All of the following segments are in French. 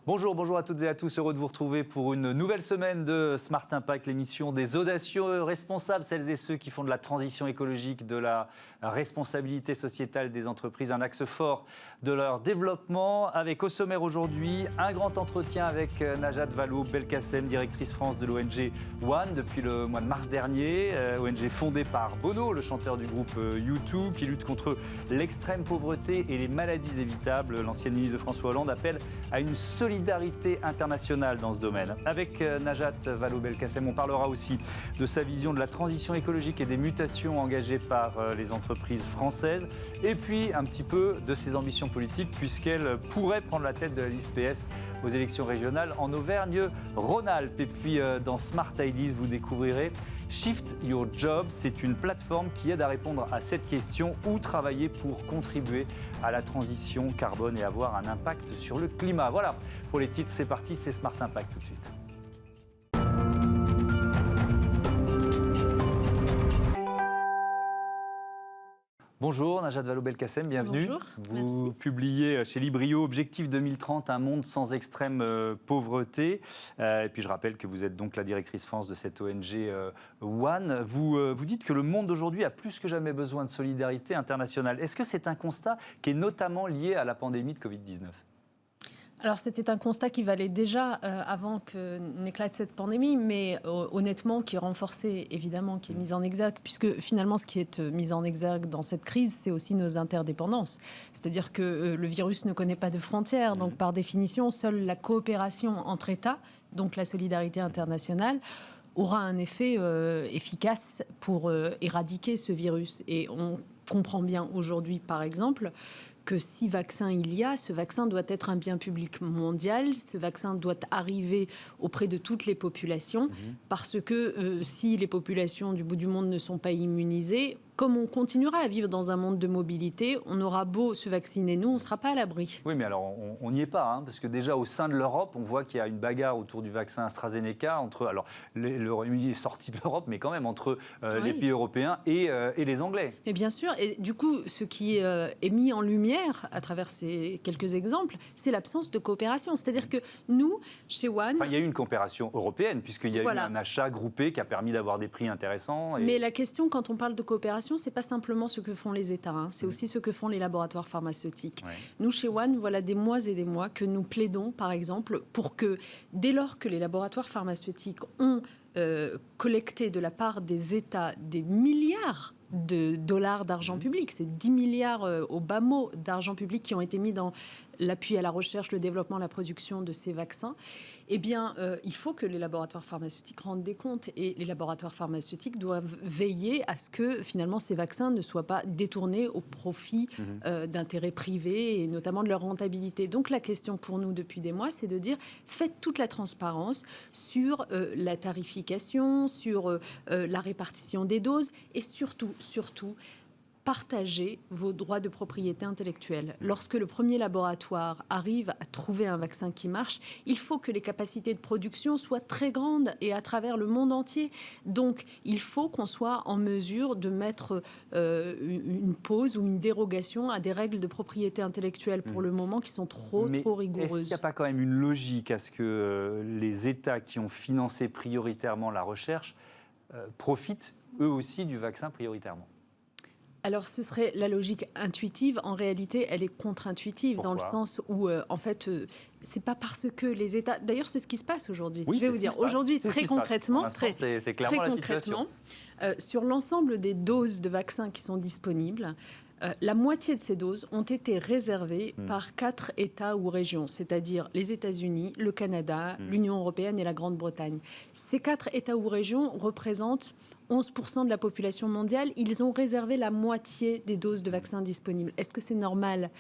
Bonjour à toutes et à tous, heureux de vous retrouver pour une nouvelle semaine de Smart Impact, l'émission des audacieux responsables, celles et ceux qui font de la transition écologique, de la responsabilité sociétale des entreprises, un axe fort de leur développement. Avec au sommaire aujourd'hui un grand entretien avec Najat Vallaud-Belkacem, directrice France de l'ONG One depuis le mois de mars dernier, ONG fondée par Bono, le chanteur du groupe U2, qui lutte contre l'extrême pauvreté et les maladies évitables. L'ancienne ministre de François Hollande appelle à une solidarité internationale dans ce domaine. Avec Najat Vallaud-Belkacem, on parlera aussi de sa vision de la transition écologique et des mutations engagées par les entreprises françaises, et puis un petit peu de ses ambitions politiques, puisqu'elle pourrait prendre la tête de la liste PS aux élections régionales en Auvergne-Rhône-Alpes. Et puis dans Smart Ideas, vous découvrirez Shift Your Job. C'est une plateforme qui aide à répondre à cette question: où travailler pour contribuer à la transition carbone et avoir un impact sur le climat. Voilà, pour les titres, c'est parti, c'est Smart Impact tout de suite. Bonjour Najat Vallaud-Belkacem, bienvenue. Bonjour, vous merci. Publiez chez Librio Objectif 2030, un monde sans extrême pauvreté. Et puis je rappelle que vous êtes donc la directrice France de cette ONG One. Vous dites que le monde d'aujourd'hui a plus que jamais besoin de solidarité internationale. Est-ce que c'est un constat qui est notamment lié à la pandémie de Covid-19 ? Alors c'était un constat qui valait déjà avant que n'éclate cette pandémie, mais honnêtement qui est renforcé évidemment, qui est mis en exergue, puisque finalement ce qui est mis en exergue dans cette crise, c'est aussi nos interdépendances. C'est-à-dire que le virus ne connaît pas de frontières, donc par définition, seule la coopération entre États, donc la solidarité internationale, aura un effet efficace pour éradiquer ce virus. Et on comprend bien aujourd'hui, par exemple, que si vaccin il y a, ce vaccin doit être un bien public mondial, ce vaccin doit arriver auprès de toutes les populations, parce que si les populations du bout du monde ne sont pas immunisées, comme on continuera à vivre dans un monde de mobilité, on aura beau se vacciner, nous, on ne sera pas à l'abri. Oui, mais alors on n'y est pas, parce que déjà au sein de l'Europe, on voit qu'il y a une bagarre autour du vaccin AstraZeneca, alors le Royaume-Uni est sorti de l'Europe, mais quand même entre les pays européens et les Anglais. Mais bien sûr, et du coup, ce qui est mis en lumière à travers ces quelques exemples, c'est l'absence de coopération. C'est-à-dire que nous, chez One... Enfin, il y a eu une coopération européenne, puisqu'il y a eu un achat groupé qui a permis d'avoir des prix intéressants. Mais la question, quand on parle de coopération, c'est pas simplement ce que font les États, c'est aussi ce que font les laboratoires pharmaceutiques. Nous, chez One, voilà des mois et des mois que nous plaidons, par exemple, pour que, dès lors que les laboratoires pharmaceutiques ont collecté de la part des États des milliards de dollars d'argent public, c'est 10 milliards au bas mot d'argent public qui ont été mis dans l'appui à la recherche, le développement, la production de ces vaccins, eh bien, il faut que les laboratoires pharmaceutiques rendent des comptes, et les laboratoires pharmaceutiques doivent veiller à ce que, finalement, ces vaccins ne soient pas détournés au profit d'intérêts privés, et notamment de leur rentabilité. Donc, la question pour nous, depuis des mois, c'est de dire, faites toute la transparence sur la tarification, sur la répartition des doses, et surtout, partagez vos droits de propriété intellectuelle. Lorsque le premier laboratoire arrive à trouver un vaccin qui marche, il faut que les capacités de production soient très grandes et à travers le monde entier. Donc, il faut qu'on soit en mesure de mettre une pause ou une dérogation à des règles de propriété intellectuelle pour le moment qui sont trop rigoureuses. Est-ce qu'il n'y a pas quand même une logique à ce que les États qui ont financé prioritairement la recherche profitent eux aussi du vaccin prioritairement ? Alors, ce serait la logique intuitive. En réalité, elle est contre-intuitive. Pourquoi ? Dans le sens où, en fait, c'est pas parce que les États... D'ailleurs, c'est ce qui se passe aujourd'hui. Oui, je vais vous dire, aujourd'hui, très concrètement, c'est clairement la situation. Sur l'ensemble des doses de vaccins qui sont disponibles, la moitié de ces doses ont été réservées par 4 États ou régions, c'est-à-dire les États-Unis, le Canada, l'Union européenne et la Grande-Bretagne. Ces 4 États ou régions représentent 11% de la population mondiale. Ils ont réservé la moitié des doses de vaccins disponibles. Est-ce que c'est normal ?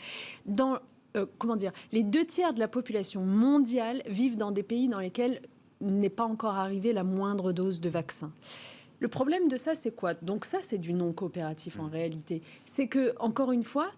Les 2 tiers de la population mondiale vivent dans des pays dans lesquels n'est pas encore arrivée la moindre dose de vaccin. Le problème de ça, c'est quoi ? Donc ça, c'est du non-coopératif en réalité. C'est que, encore une fois,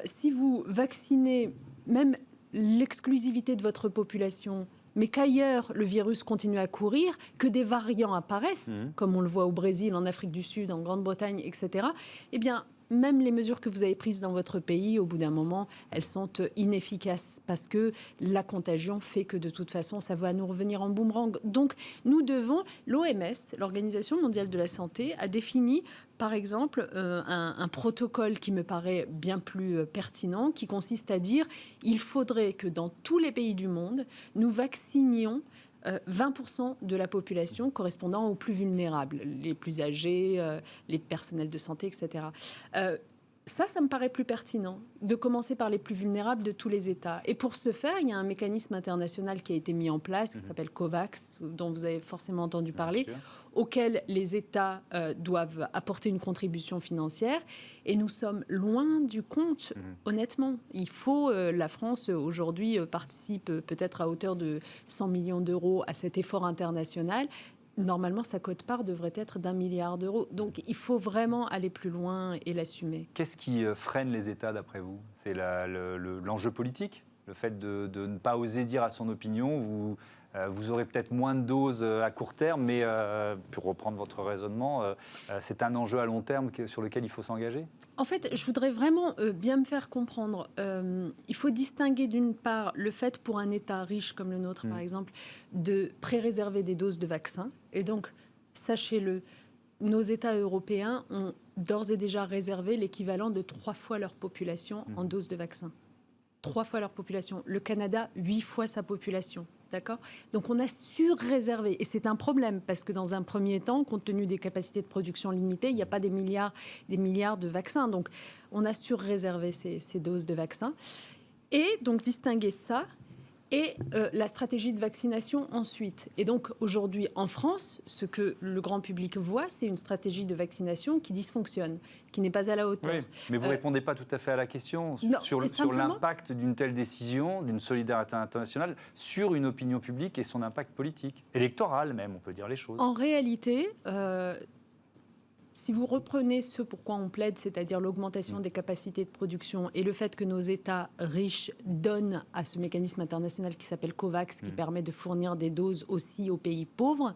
si vous vaccinez même l'exclusivité de votre population, mais qu'ailleurs, le virus continue à courir, que des variants apparaissent, comme on le voit au Brésil, en Afrique du Sud, en Grande-Bretagne, etc., eh bien, même les mesures que vous avez prises dans votre pays, au bout d'un moment, elles sont inefficaces parce que la contagion fait que de toute façon, ça va nous revenir en boomerang. Donc, nous devons, l'OMS, l'Organisation mondiale de la santé, a défini, par exemple, un protocole qui me paraît bien plus pertinent, qui consiste à dire il faudrait que dans tous les pays du monde, nous vaccinions 20% de la population correspondant aux plus vulnérables, les plus âgés, les personnels de santé, etc. Ça me paraît plus pertinent, de commencer par les plus vulnérables de tous les États. Et pour ce faire, il y a un mécanisme international qui a été mis en place, qui s'appelle COVAX, dont vous avez forcément entendu parler, auquel les États doivent apporter une contribution financière. Et nous sommes loin du compte, honnêtement. Il faut, la France, aujourd'hui, participe peut-être à hauteur de 100 millions d'euros à cet effort international. Normalement, sa quote-part devrait être d'1 milliard d'euros. Donc, il faut vraiment aller plus loin et l'assumer. Qu'est-ce qui freine les États, d'après vous ? C'est l'enjeu politique ? Le fait de ne pas oser dire à son opinion, vous aurez peut-être moins de doses à court terme, mais pour reprendre votre raisonnement, c'est un enjeu à long terme sur lequel il faut s'engager ? En fait, je voudrais vraiment bien me faire comprendre. Il faut distinguer d'une part le fait pour un État riche comme le nôtre, par exemple, de pré-réserver des doses de vaccins. Et donc, sachez-le, nos États européens ont d'ores et déjà réservé l'équivalent de 3 fois leur population en doses de vaccins. 3 fois leur population. Le Canada, 8 fois sa population. D'accord ? Donc on a surréservé. Et c'est un problème parce que dans un premier temps, compte tenu des capacités de production limitées, il n'y a pas des milliards de vaccins. Donc on a surréservé ces doses de vaccins. Et donc distinguer ça et la stratégie de vaccination ensuite. Et donc aujourd'hui en France, ce que le grand public voit, c'est une stratégie de vaccination qui dysfonctionne, qui n'est pas à la hauteur. Oui, mais vous ne répondez pas tout à fait à la question sur l'impact d'une telle décision, d'une solidarité internationale, sur une opinion publique et son impact politique, électoral même, on peut dire les choses. En réalité, si vous reprenez ce pourquoi on plaide, c'est-à-dire l'augmentation des capacités de production et le fait que nos États riches donnent à ce mécanisme international qui s'appelle COVAX, qui permet de fournir des doses aussi aux pays pauvres,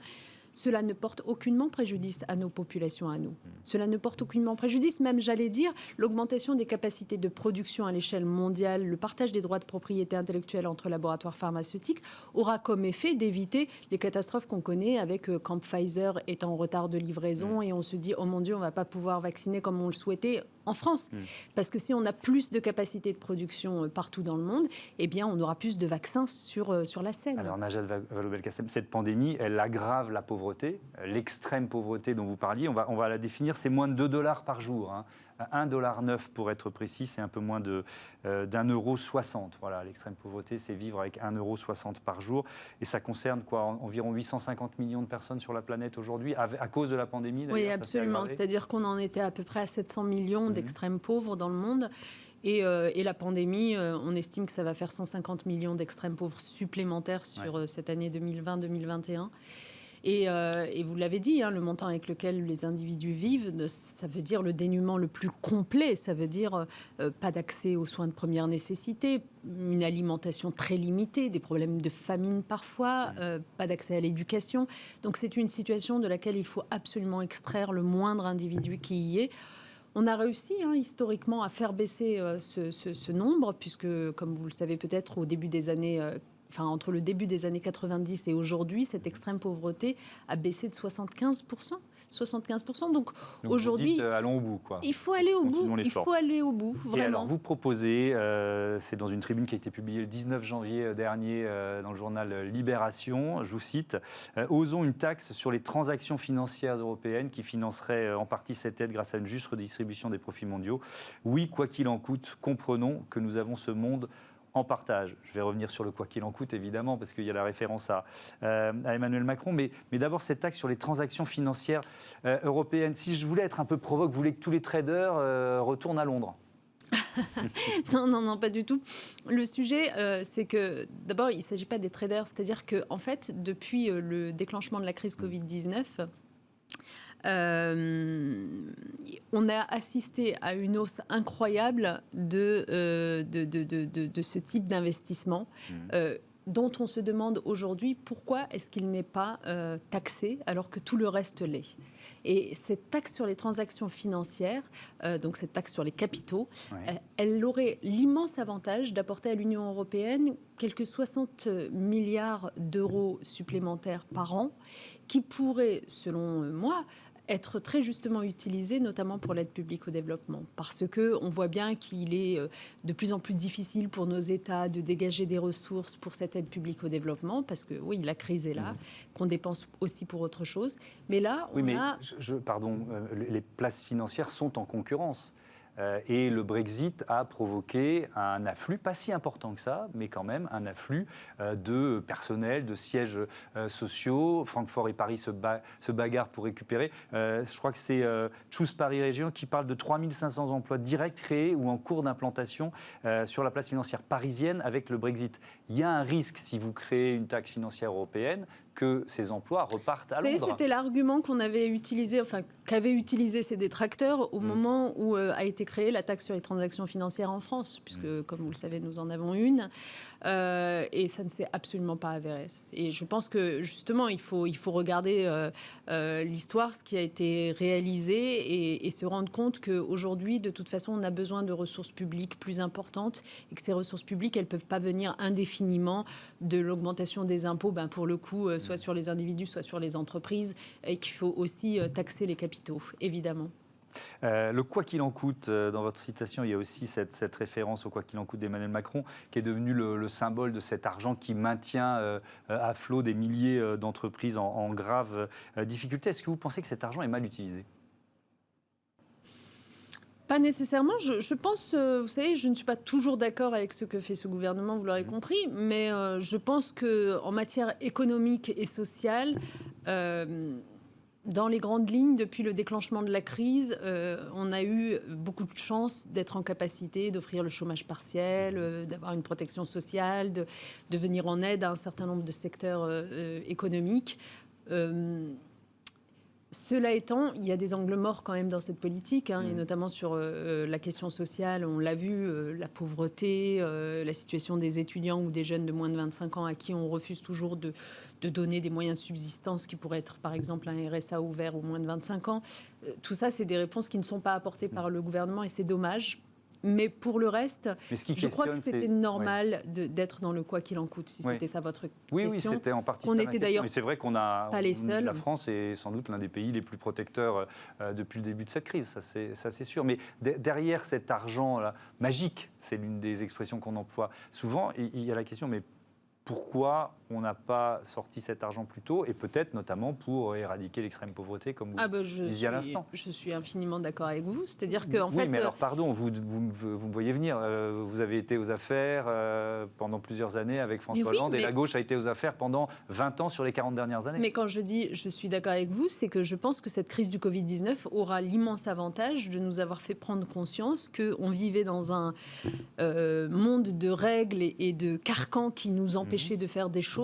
cela ne porte aucunement préjudice à nos populations, à nous. Cela ne porte aucunement préjudice, même, j'allais dire, l'augmentation des capacités de production à l'échelle mondiale, le partage des droits de propriété intellectuelle entre laboratoires pharmaceutiques aura comme effet d'éviter les catastrophes qu'on connaît avec quand Pfizer est en retard de livraison et on se dit « Oh mon Dieu, on ne va pas pouvoir vacciner comme on le souhaitait » en France. Parce que si on a plus de capacités de production partout dans le monde, eh bien, on aura plus de vaccins sur la scène. Alors, Najat Vallaud-Belkacem, cette pandémie, elle aggrave la pauvreté, l'extrême pauvreté dont vous parliez. On va la définir, c'est moins de $2 par jour. 1,9$ pour être précis, c'est un peu moins d'1,60€. Voilà, l'extrême pauvreté, c'est vivre avec 1,60€ par jour. Et ça concerne quoi, environ 850 millions de personnes sur la planète aujourd'hui, à cause de la pandémie. Oui, absolument. C'est-à-dire qu'on en était à peu près à 700 millions d'extrêmes pauvres dans le monde. Et la pandémie, on estime que ça va faire 150 millions d'extrêmes pauvres supplémentaires sur cette année 2020-2021. Et vous l'avez dit, le montant avec lequel les individus vivent, ça veut dire le dénuement le plus complet. Ça veut dire pas d'accès aux soins de première nécessité, une alimentation très limitée, des problèmes de famine parfois, pas d'accès à l'éducation. Donc c'est une situation de laquelle il faut absolument extraire le moindre individu qui y est. On a réussi historiquement à faire baisser ce nombre, puisque, comme vous le savez peut-être, au début des années... entre le début des années 90 et aujourd'hui, cette extrême pauvreté a baissé de 75%. 75%. Donc aujourd'hui, vous dites, allons au bout, quoi. Il faut aller au bout. Il faut aller au bout, vraiment. Et alors, vous proposez, c'est dans une tribune qui a été publiée le 19 janvier dernier dans le journal Libération, je vous cite, osons une taxe sur les transactions financières européennes qui financerait en partie cette aide grâce à une juste redistribution des profits mondiaux. Oui, quoi qu'il en coûte, comprenons que nous avons ce monde en partage. Je vais revenir sur le quoi qu'il en coûte, évidemment, parce qu'il y a la référence à Emmanuel Macron. Mais d'abord, cette taxe sur les transactions financières européennes. Si je voulais être un peu provoque, vous voulez que tous les traders retournent à Londres ? Non, pas du tout. Le sujet, c'est que, d'abord, il ne s'agit pas des traders. C'est-à-dire qu'en fait, depuis le déclenchement de la crise Covid-19, on a assisté à une hausse incroyable de ce type d'investissement. dont on se demande aujourd'hui pourquoi est-ce qu'il n'est pas taxé alors que tout le reste l'est. Et cette taxe sur les transactions financières, donc cette taxe sur les capitaux, elle aurait l'immense avantage d'apporter à l'Union européenne quelques 60 milliards d'euros supplémentaires par an qui pourraient, selon moi, être très justement utilisé, notamment pour l'aide publique au développement. Parce qu'on voit bien qu'il est de plus en plus difficile pour nos États de dégager des ressources pour cette aide publique au développement, parce que oui, la crise est là, qu'on dépense aussi pour autre chose. Mais là, les places financières sont en concurrence. Et le Brexit a provoqué un afflux, pas si important que ça, mais quand même un afflux de personnel, de sièges sociaux. Francfort et Paris se bagarrent pour récupérer. Je crois que c'est Choose Paris Région qui parle de 3500 emplois directs créés ou en cours d'implantation sur la place financière parisienne avec le Brexit. Il y a un risque, si vous créez une taxe financière européenne, que ces emplois repartent à Londres. C'était l'argument qu'on avait utilisé, enfin qu'avaient utilisé ces détracteurs au moment où a été créée la taxe sur les transactions financières en France, puisque comme vous le savez, nous en avons une, et ça ne s'est absolument pas avéré. Et je pense que justement, il faut regarder l'histoire, ce qui a été réalisé, et se rendre compte qu'aujourd'hui, de toute façon, on a besoin de ressources publiques plus importantes, et que ces ressources publiques, elles ne peuvent pas venir indéfiniment de l'augmentation des impôts, pour le coup, soit sur les individus, soit sur les entreprises, et qu'il faut aussi taxer les capitaux, évidemment. Le quoi qu'il en coûte, dans votre citation, il y a aussi cette référence au quoi qu'il en coûte d'Emmanuel Macron, qui est devenu le symbole de cet argent qui maintient à flot des milliers d'entreprises en grave difficulté. Est-ce que vous pensez que cet argent est mal utilisé ? Pas nécessairement. Je pense, vous savez, je ne suis pas toujours d'accord avec ce que fait ce gouvernement, vous l'aurez compris, mais je pense qu'en matière économique et sociale, dans les grandes lignes, depuis le déclenchement de la crise, on a eu beaucoup de chance d'être en capacité d'offrir le chômage partiel, d'avoir une protection sociale, de venir en aide à un certain nombre de secteurs économiques. Cela étant, il y a des angles morts quand même dans cette politique, et notamment sur la question sociale. On l'a vu, la pauvreté, la situation des étudiants ou des jeunes de moins de 25 ans à qui on refuse toujours de donner des moyens de subsistance qui pourraient être, par exemple, un RSA ouvert aux moins de 25 ans. Tout ça, c'est des réponses qui ne sont pas apportées par le gouvernement et c'est dommage. Mais pour le reste, je crois que c'était normal d'être dans le quoi qu'il en coûte, si c'était ça votre question. Oui, c'était en partie ça. Était d'ailleurs mais c'est vrai qu'on a pas les seuls. La France est sans doute l'un des pays les plus protecteurs depuis le début de cette crise, ça c'est sûr. Mais derrière cet argent là, magique, c'est l'une des expressions qu'on emploie souvent, il y a la question, mais pourquoi on n'a pas sorti cet argent plus tôt, et peut-être notamment pour éradiquer l'extrême pauvreté, comme vous disiez à l'instant. Je suis infiniment d'accord avec vous. C'est-à-dire que, en fait... Oui, mais alors, pardon, vous me voyez venir. Vous avez été aux affaires pendant plusieurs années avec François Hollande, et la gauche a été aux affaires pendant 20 ans sur les 40 dernières années. Mais quand je dis je suis d'accord avec vous, c'est que je pense que cette crise du Covid-19 aura l'immense avantage de nous avoir fait prendre conscience qu'on vivait dans un monde de règles et de carcans qui nous empêchaient de faire des choses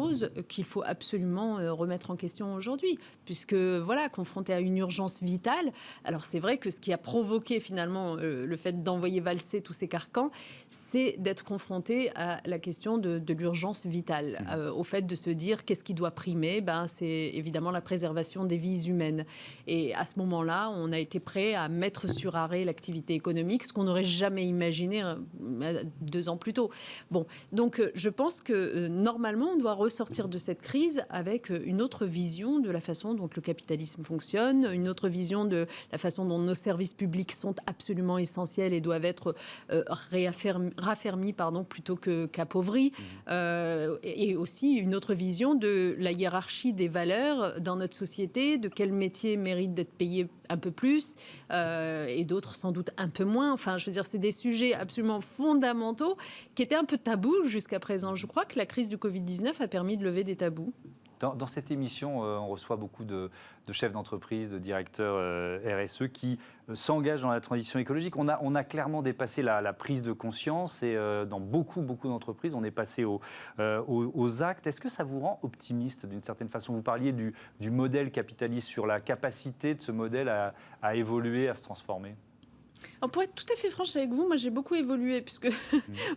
qu'il faut absolument remettre en question aujourd'hui, puisque voilà, confronté à une urgence vitale. Alors c'est vrai que ce qui a provoqué finalement le fait d'envoyer valser tous ces carcans, c'est d'être confronté à la question de l'urgence vitale, au fait de se dire qu'est-ce qui doit primer. C'est évidemment la préservation des vies humaines. Et à ce moment-là, on a été prêt à mettre sur arrêt l'activité économique, ce qu'on n'aurait jamais imaginé 2 ans plus tôt. Bon, donc je pense que normalement, on doit ressortir de cette crise avec une autre vision de la façon dont le capitalisme fonctionne, une autre vision de la façon dont nos services publics sont absolument essentiels et doivent être raffermis plutôt qu'appauvris, et aussi une autre vision de la hiérarchie des valeurs dans notre société, de quel métier mérite d'être payé un peu plus et d'autres sans doute un peu moins. Enfin, je veux dire, c'est des sujets absolument fondamentaux qui étaient un peu tabous jusqu'à présent. Je crois que la crise du Covid-19 a permis de lever des tabous. Dans cette émission, on reçoit beaucoup de chefs d'entreprise, de directeurs RSE qui s'engagent dans la transition écologique. On a clairement dépassé la prise de conscience et dans beaucoup d'entreprises, on est passé aux actes. Est-ce que ça vous rend optimiste d'une certaine façon ? Vous parliez du modèle capitaliste, sur la capacité de ce modèle à évoluer, à se transformer. Pour être tout à fait franche avec vous, moi j'ai beaucoup évolué puisque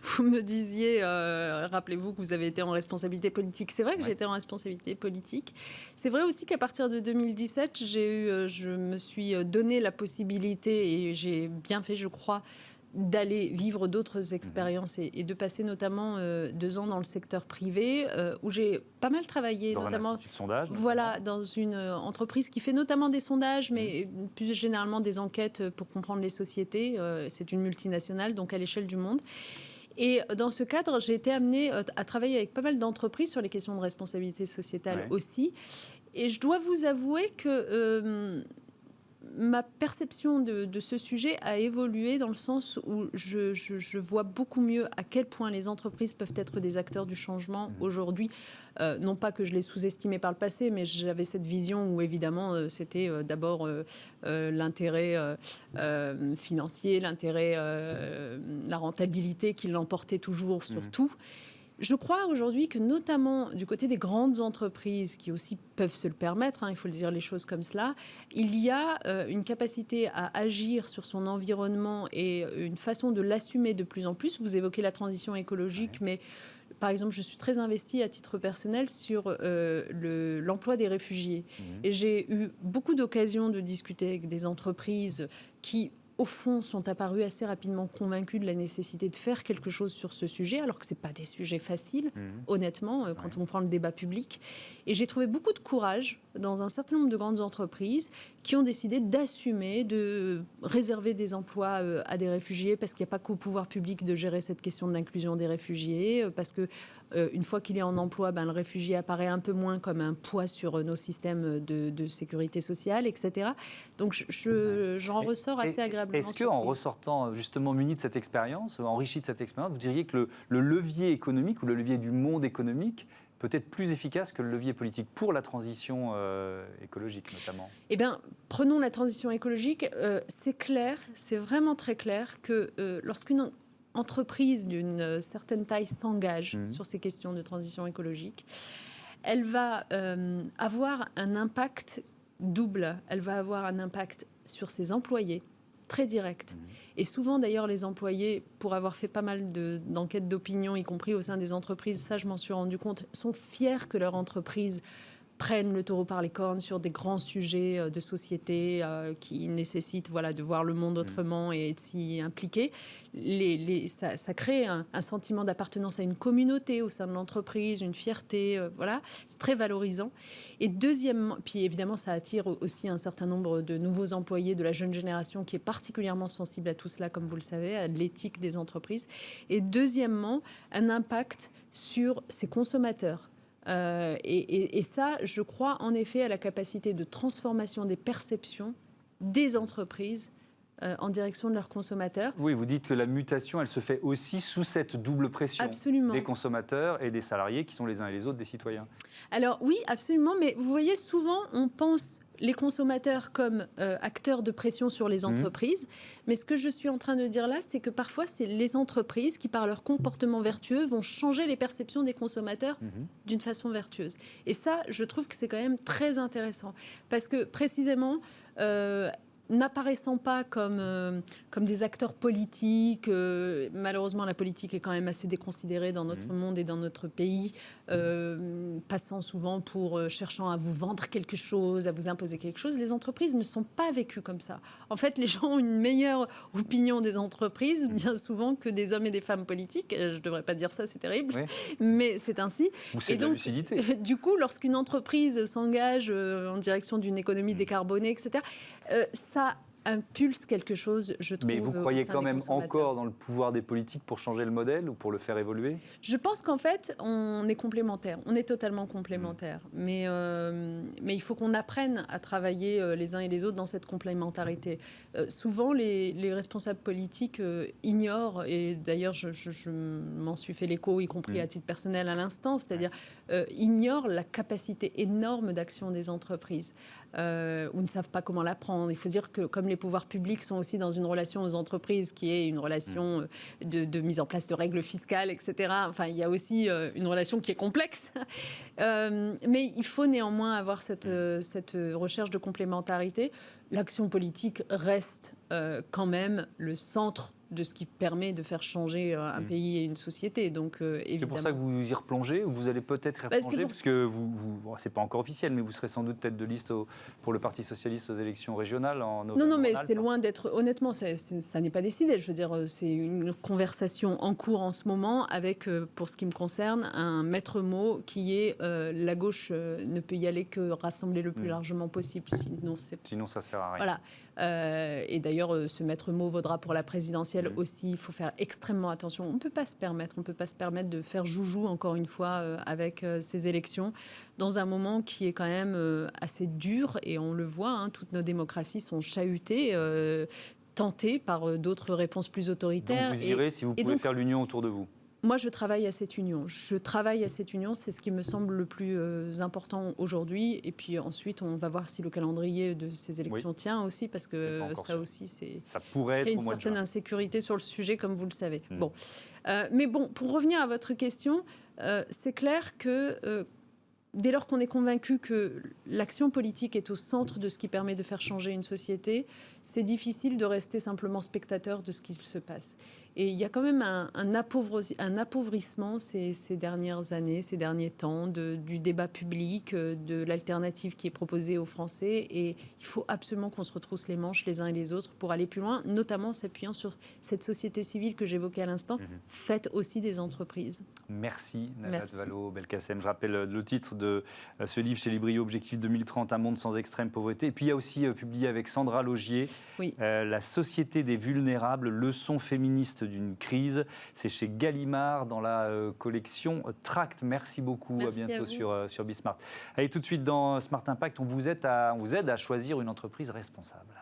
vous me disiez, rappelez-vous que vous avez été en responsabilité politique. C'est vrai que j'ai été en responsabilité politique. C'est vrai aussi qu'à partir de 2017, je me suis donné la possibilité, et j'ai bien fait, je crois, d'aller vivre d'autres expériences et de passer notamment 2 ans dans le secteur privé où j'ai pas mal travaillé, dans notamment un institut de sondage, voilà, dans une entreprise qui fait notamment des sondages, mais plus généralement des enquêtes pour comprendre les sociétés. C'est une multinationale, donc à l'échelle du monde. Et dans ce cadre, j'ai été amenée à travailler avec pas mal d'entreprises sur les questions de responsabilité sociétale aussi. Et je dois vous avouer que ma perception de ce sujet a évolué dans le sens où je vois beaucoup mieux à quel point les entreprises peuvent être des acteurs du changement aujourd'hui. Non pas que je les sous-estimais par le passé, mais j'avais cette vision où évidemment c'était d'abord l'intérêt financier, l'intérêt, la rentabilité qui l'emportait toujours sur tout. Je crois aujourd'hui que notamment du côté des grandes entreprises qui aussi peuvent se le permettre, il faut le dire les choses comme cela, il y a une capacité à agir sur son environnement et une façon de l'assumer de plus en plus. Vous évoquez la transition écologique, mais par exemple, je suis très investie à titre personnel sur l'emploi des réfugiés. Et j'ai eu beaucoup d'occasions de discuter avec des entreprises qui, au fond, sont apparus assez rapidement convaincus de la nécessité de faire quelque chose sur ce sujet, alors que ce n'est pas des sujets faciles, honnêtement, quand on prend le débat public. Et j'ai trouvé beaucoup de courage dans un certain nombre de grandes entreprises qui ont décidé d'assumer, de réserver des emplois à des réfugiés, parce qu'il n'y a pas qu'au pouvoir public de gérer cette question de l'inclusion des réfugiés, parce que une fois qu'il est en emploi, le réfugié apparaît un peu moins comme un poids sur nos systèmes de sécurité sociale, etc. Donc j'en ressors assez agréablement. Est-ce qu'en ressortant justement muni de cette expérience, enrichi de cette expérience, vous diriez que le levier économique ou le levier du monde économique peut être plus efficace que le levier politique pour la transition écologique notamment? Eh bien, prenons la transition écologique. C'est clair, c'est vraiment très clair que lorsqu'une entreprise d'une certaine taille s'engage sur ces questions de transition écologique, elle va avoir un impact double. Elle va avoir un impact sur ses employés, très direct. Et souvent, d'ailleurs, les employés, pour avoir fait pas mal d'enquêtes d'opinion, y compris au sein des entreprises, ça, je m'en suis rendu compte, sont fiers que leur entreprise prennent le taureau par les cornes sur des grands sujets de société qui nécessitent de voir le monde autrement et de s'y impliquer. Ça crée un sentiment d'appartenance à une communauté au sein de l'entreprise, une fierté, c'est très valorisant. Et deuxièmement, puis évidemment, ça attire aussi un certain nombre de nouveaux employés de la jeune génération qui est particulièrement sensible à tout cela, comme vous le savez, à l'éthique des entreprises. Et deuxièmement, un impact sur ses consommateurs. Et ça, je crois en effet à la capacité de transformation des perceptions des entreprises en direction de leurs consommateurs. Oui, vous dites que la mutation, elle se fait aussi sous cette double pression. Absolument. Des consommateurs et des salariés qui sont les uns et les autres des citoyens. Alors oui, absolument, mais vous voyez, souvent on pense les consommateurs comme acteurs de pression sur les entreprises. Mais ce que je suis en train de dire là, c'est que parfois, c'est les entreprises qui, par leur comportement vertueux, vont changer les perceptions des consommateurs d'une façon vertueuse. Et ça, je trouve que c'est quand même très intéressant. Parce que, précisément, n'apparaissant pas comme des acteurs politiques. Malheureusement, la politique est quand même assez déconsidérée dans notre monde et dans notre pays, passant souvent pour cherchant à vous vendre quelque chose, à vous imposer quelque chose. Les entreprises ne sont pas vécues comme ça. En fait, les gens ont une meilleure opinion des entreprises, bien souvent, que des hommes et des femmes politiques. Je ne devrais pas dire ça, c'est terrible, mais c'est ainsi. C'est de la lucidité. Du coup, lorsqu'une entreprise s'engage en direction d'une économie décarbonée, etc., ça impulse quelque chose, je trouve. Mais vous croyez quand même encore dans le pouvoir des politiques pour changer le modèle ou pour le faire évoluer? Je pense qu'en fait, on est complémentaires. On est totalement complémentaires. Mais il faut qu'on apprenne à travailler les uns et les autres dans cette complémentarité. Souvent, les responsables politiques ignorent, et d'ailleurs, je m'en suis fait l'écho, y compris à titre personnel à l'instant, c'est-à-dire ignorent la capacité énorme d'action des entreprises. Ou ne savent pas comment la prendre. Il faut dire que comme les pouvoirs publics sont aussi dans une relation aux entreprises qui est une relation de mise en place de règles fiscales, etc. Enfin, il y a aussi une relation qui est complexe. Mais il faut néanmoins avoir cette recherche de complémentarité. L'action politique reste quand même le centre de ce qui permet de faire changer un pays et une société. Donc, évidemment. C'est pour ça que vous y replongez, ou vous allez peut-être y replonger, parce que c'est pas encore officiel, mais vous serez sans doute tête de liste pour le Parti socialiste aux élections régionales en novembre. Non, mais c'est loin d'être... Honnêtement, ça n'est pas décidé. Je veux dire, c'est une conversation en cours en ce moment avec, pour ce qui me concerne, un maître mot qui est la gauche ne peut y aller que rassembler le plus largement possible. Sinon, ça sert à rien. Voilà. Et d'ailleurs, ce maître mot vaudra pour la présidentielle aussi. Il faut faire extrêmement attention. On ne peut pas se permettre de faire joujou, encore une fois, avec ces élections, dans un moment qui est quand même assez dur. Et on le voit, toutes nos démocraties sont chahutées, tentées par d'autres réponses plus autoritaires. Donc vous irez si vous pouvez faire l'union autour de vous. Moi, je travaille à cette union. C'est ce qui me semble le plus important aujourd'hui. Et puis ensuite, on va voir si le calendrier de ces élections tient aussi, parce que ça aussi, ça pourrait être une certaine insécurité sur le sujet, comme vous le savez. Bon. Mais bon, pour revenir à votre question, c'est clair que dès lors qu'on est convaincu que l'action politique est au centre de ce qui permet de faire changer une société, c'est difficile de rester simplement spectateur de ce qui se passe. Et il y a quand même un appauvrissement ces dernières années, ces derniers temps, du débat public, de l'alternative qui est proposée aux Français. Et il faut absolument qu'on se retrousse les manches les uns et les autres pour aller plus loin, notamment s'appuyant sur cette société civile que j'évoquais à l'instant, faite aussi des entreprises. Merci Najat Vallaud-Belkacem. Je rappelle le titre de ce livre chez Librio, Objectif 2030, un monde sans extrême pauvreté. Et puis il y a aussi publié avec Sandra Laugier, La société des vulnérables, leçons féministes d'une crise. C'est chez Gallimard dans la collection Tract. Merci beaucoup. Merci à bientôt à sur Bismart. Allez, tout de suite dans Smart Impact, on vous aide à choisir une entreprise responsable.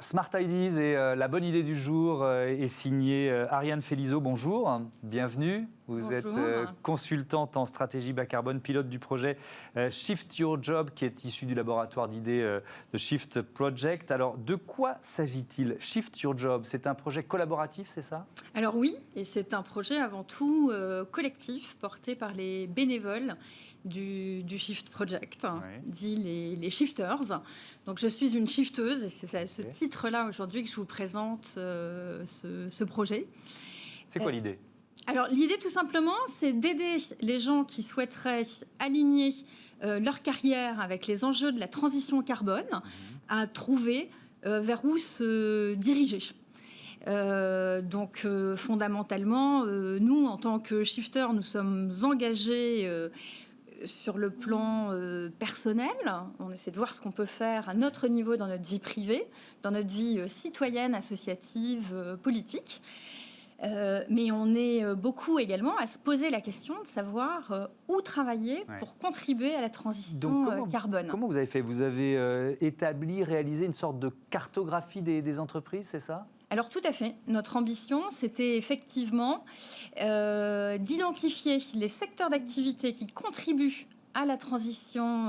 Smart Ideas et la bonne idée du jour est signée Ariane Félizeau. Bonjour, bienvenue. Vous êtes consultante en stratégie bas carbone, pilote du projet Shift Your Job, qui est issu du laboratoire d'idées de Shift Project. Alors, de quoi s'agit-il? Shift Your Job, c'est un projet collaboratif, c'est ça? Alors oui, et c'est un projet avant tout collectif, porté par les bénévoles du Shift Project, dit les shifters. Donc je suis une shifteuse, et c'est à ce titre-là aujourd'hui que je vous présente ce projet. C'est quoi l'idée? Alors l'idée tout simplement, c'est d'aider les gens qui souhaiteraient aligner leur carrière avec les enjeux de la transition carbone à trouver vers où se diriger. Donc fondamentalement, nous en tant que shifters, nous sommes engagés sur le plan personnel. On essaie de voir ce qu'on peut faire à notre niveau dans notre vie privée, dans notre vie citoyenne, associative, politique. Mais on est beaucoup également à se poser la question de savoir où travailler pour contribuer à la transition carbone. Comment vous avez fait? Vous avez établi, réalisé une sorte de cartographie des entreprises, c'est ça? Alors tout à fait. Notre ambition, c'était effectivement d'identifier les secteurs d'activité qui contribuent à la transition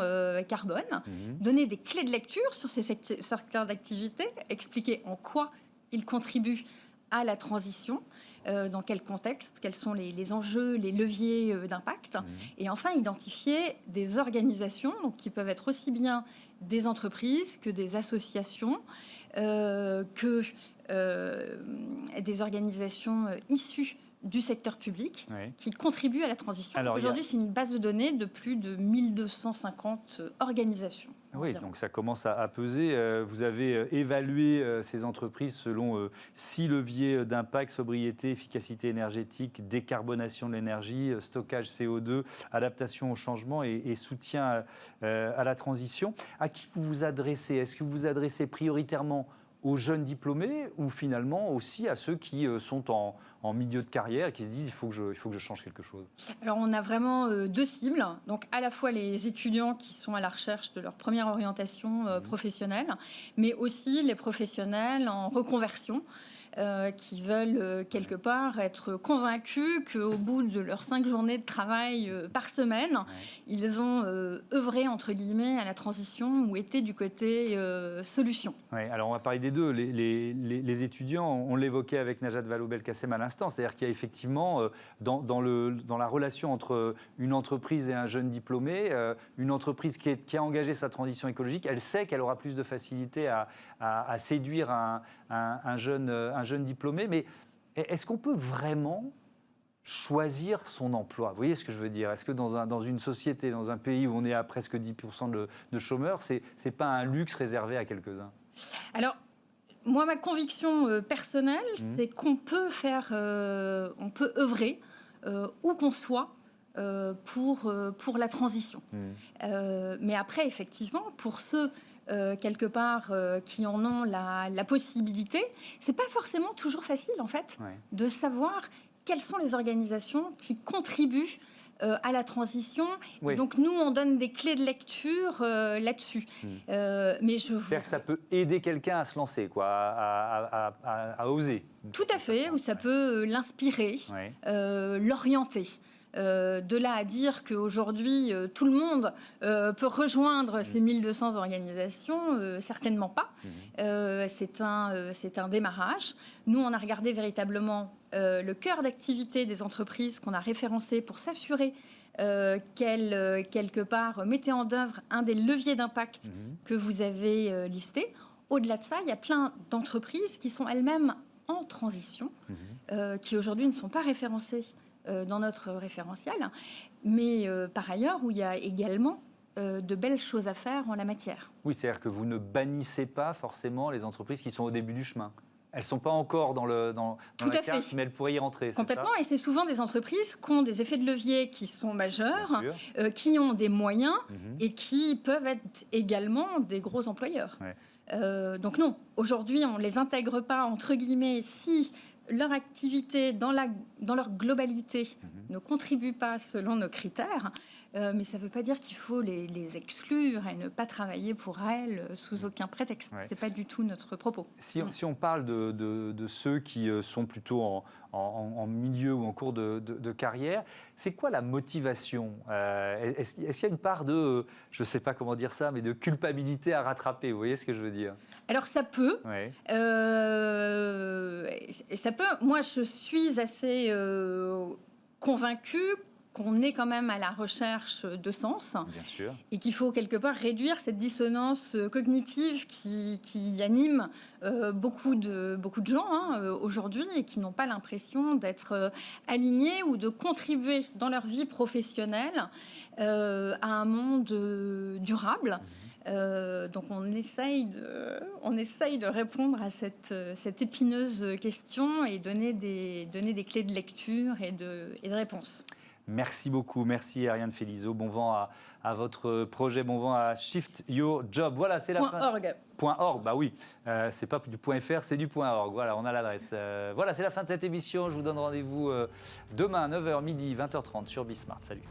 carbone, donner des clés de lecture sur ces secteurs d'activité, expliquer en quoi ils contribuent à la transition, dans quel contexte, quels sont les enjeux, les leviers d'impact, et enfin identifier des organisations donc, qui peuvent être aussi bien des entreprises que des associations, que des organisations issues du secteur public qui contribuent à la transition. Aujourd'hui, c'est une base de données de plus de 1250 organisations. Oui, donc ça commence à peser. Vous avez évalué ces entreprises selon 6 leviers d'impact: sobriété, efficacité énergétique, décarbonation de l'énergie, stockage CO2, adaptation au changement et soutien à la transition. À qui vous vous adressez? Est-ce que vous vous adressez prioritairement aux jeunes diplômés ou finalement aussi à ceux qui sont en milieu de carrière et qui se disent il faut que je change quelque chose? Alors on a vraiment deux cibles, donc à la fois les étudiants qui sont à la recherche de leur première orientation professionnelle, mais aussi les professionnels en reconversion qui veulent quelque part être convaincus qu'au bout de leurs 5 journées de travail par semaine, ils ont œuvré entre guillemets à la transition ou été du côté solution. Oui, alors on va parler des deux. Les étudiants, on l'évoquait avec Najat Vallaud-Belkacem à l'instant. l'instant. C'est-à-dire qu'il y a effectivement, dans la relation entre une entreprise et un jeune diplômé, une entreprise qui a engagé sa transition écologique, elle sait qu'elle aura plus de facilité à séduire un jeune diplômé. Mais est-ce qu'on peut vraiment choisir son emploi? Vous voyez ce que je veux dire? Est-ce que dans une société, dans un pays où on est à presque 10% de chômeurs, c'est pas un luxe réservé à quelques-uns? Alors, moi, ma conviction personnelle, c'est qu'on peut on peut œuvrer où qu'on soit pour la transition. Mais après, effectivement, pour ceux quelque part qui en ont la possibilité, c'est pas forcément toujours facile en fait de savoir quelles sont les organisations qui contribuent à la transition. Oui. Et donc, nous, on donne des clés de lecture là-dessus. Mais C'est-à-dire que ça peut aider quelqu'un à se lancer, quoi, à oser. Tout à fait, ou ça peut l'inspirer, l'orienter. De là à dire qu'aujourd'hui, tout le monde peut rejoindre ces 1200 organisations, certainement pas. C'est un démarrage. Nous, on a regardé véritablement le cœur d'activité des entreprises qu'on a référencé pour s'assurer qu'elles, quelque part, mettaient en œuvre un des leviers d'impact que vous avez listé. Au-delà de ça, il y a plein d'entreprises qui sont elles-mêmes en transition, qui aujourd'hui ne sont pas référencées dans notre référentiel, mais par ailleurs où il y a également de belles choses à faire en la matière. Oui, c'est-à-dire que vous ne bannissez pas forcément les entreprises qui sont au début du chemin. Elles ne sont pas encore dans la carte, mais elles pourraient y rentrer. Complètement, c'est ça? et c'est souvent des entreprises qui ont des effets de levier qui sont majeurs, qui ont des moyens et qui peuvent être également des gros employeurs. Donc non, aujourd'hui, on ne les intègre pas, entre guillemets, si leur activité dans leur globalité ne contribue pas selon nos critères, mais ça ne veut pas dire qu'il faut les exclure et ne pas travailler pour elles sous aucun prétexte. Ce n'est pas du tout notre propos. Si on parle de ceux qui sont plutôt en milieu ou en cours de carrière, c'est quoi la motivation? Est-ce qu'il y a une part de, je ne sais pas comment dire ça, mais de culpabilité à rattraper? Vous voyez ce que je veux dire? Alors ça peut. Ça peut. Moi, je suis assez convaincue qu'on est quand même à la recherche de sens. Bien sûr. Et qu'il faut quelque part réduire cette dissonance cognitive qui anime beaucoup de gens aujourd'hui et qui n'ont pas l'impression d'être alignés ou de contribuer dans leur vie professionnelle à un monde durable. Donc on essaye de répondre à cette épineuse question et donner des clés de lecture et de réponse. Merci beaucoup, merci Ariane Félizeau. Bon vent à votre projet, bon vent à Shift Your Job. Voilà, c'est la fin. .org. .org, bah oui, c'est pas du .fr, c'est du .org. Voilà, on a l'adresse. Voilà, c'est la fin de cette émission. Je vous donne rendez-vous demain, 9h, midi, 20h30 sur Bismart. Salut.